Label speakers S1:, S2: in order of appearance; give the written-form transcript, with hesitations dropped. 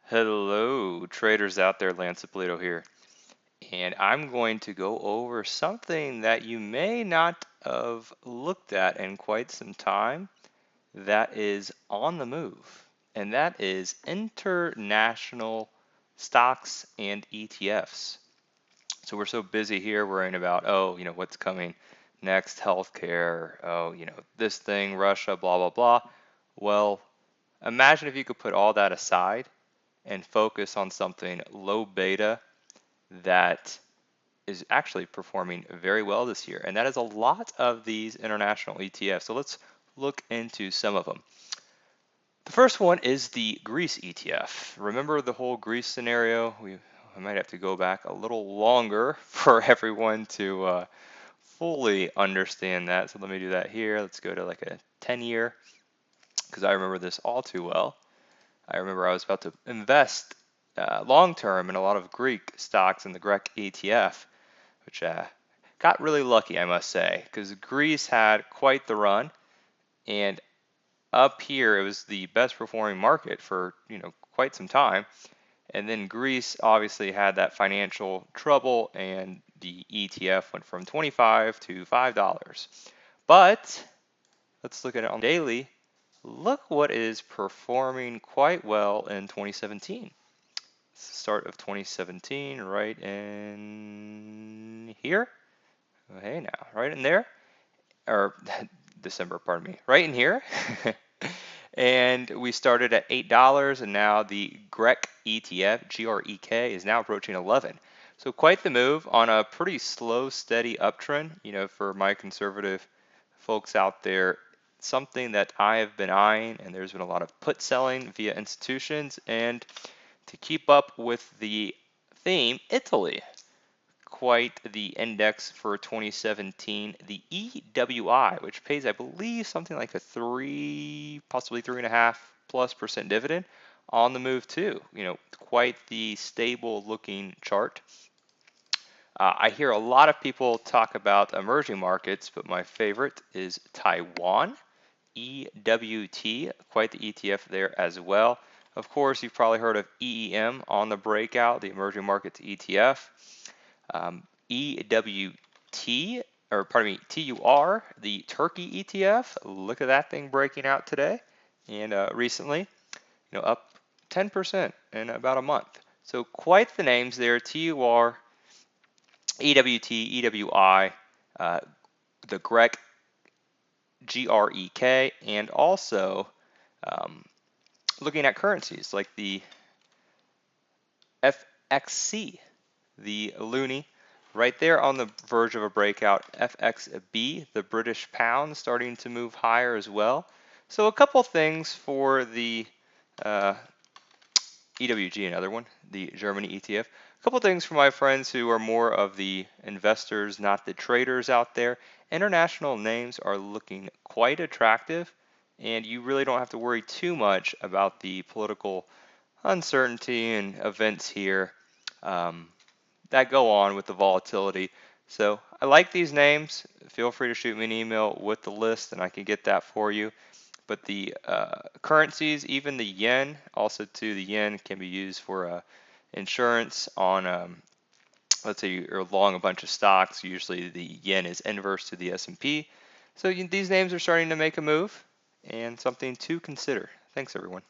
S1: Hello, traders out there. Lance Ippolito here, and I'm going to go over something that you may not have looked at in quite some time that is on the move, and that is international stocks and ETFs. So we're so busy here worrying about, what's coming next, healthcare, this thing, Russia, blah, blah, blah. Well, imagine if you could put all that aside and focus on something low beta that is actually performing very well this year. And that is a lot of these international ETFs. So let's look into some of them. The first one is the Greece ETF. Remember the whole Greece scenario? I might have to go back a little longer for everyone to fully understand that. So let me do that here. Let's go to like a 10-year because I remember this all too well. I remember I was about to invest long term in a lot of Greek stocks in the GREK ETF, which got really lucky, I must say, because Greece had quite the run, and up here it was the best performing market for quite some time. And then Greece obviously had that financial trouble, and the ETF went from 25 to $5. But let's look at it on daily. Look what is performing quite well in 2017. Start of 2017, right in here. Hey now, right in there, or December, pardon me, right in here. And we started at $8, and now the GREK ETF, GREK, is now approaching 11. So quite the move on a pretty slow, steady uptrend. For my conservative folks out there, something that I have been eyeing, and there's been a lot of put selling via institutions. And to keep up with the theme, Italy, quite the index for 2017. The EWI, which pays, I believe, something like a 3, possibly 3.5+% dividend, on the move too. Quite the stable looking chart. I hear a lot of people talk about emerging markets, but my favorite is Taiwan. EWT, quite the ETF there as well. Of course, you've probably heard of EEM on the breakout, the emerging markets ETF. EWT, or pardon me, TUR, the Turkey ETF. Look at that thing breaking out today, and recently, up 10% in about a month. So quite the names there: TUR, EWT, EWI, the GREK, GREK, and also looking at currencies like the FXC, the loonie, right there on the verge of a breakout. FXB, the British pound, starting to move higher as well. So a couple things for the EWG, another one, the Germany ETF. A couple things for my friends who are more of the investors, not the traders out there. International names are looking quite attractive, and you really don't have to worry too much about the political uncertainty and events here that go on with the volatility. So I like these names. Feel free to shoot me an email with the list, and I can get that for you. But the currencies, even the yen, also too, the yen can be used for insurance on, let's say you're long a bunch of stocks. Usually the yen is inverse to the S&P. So these names are starting to make a move, and something to consider. Thanks, everyone.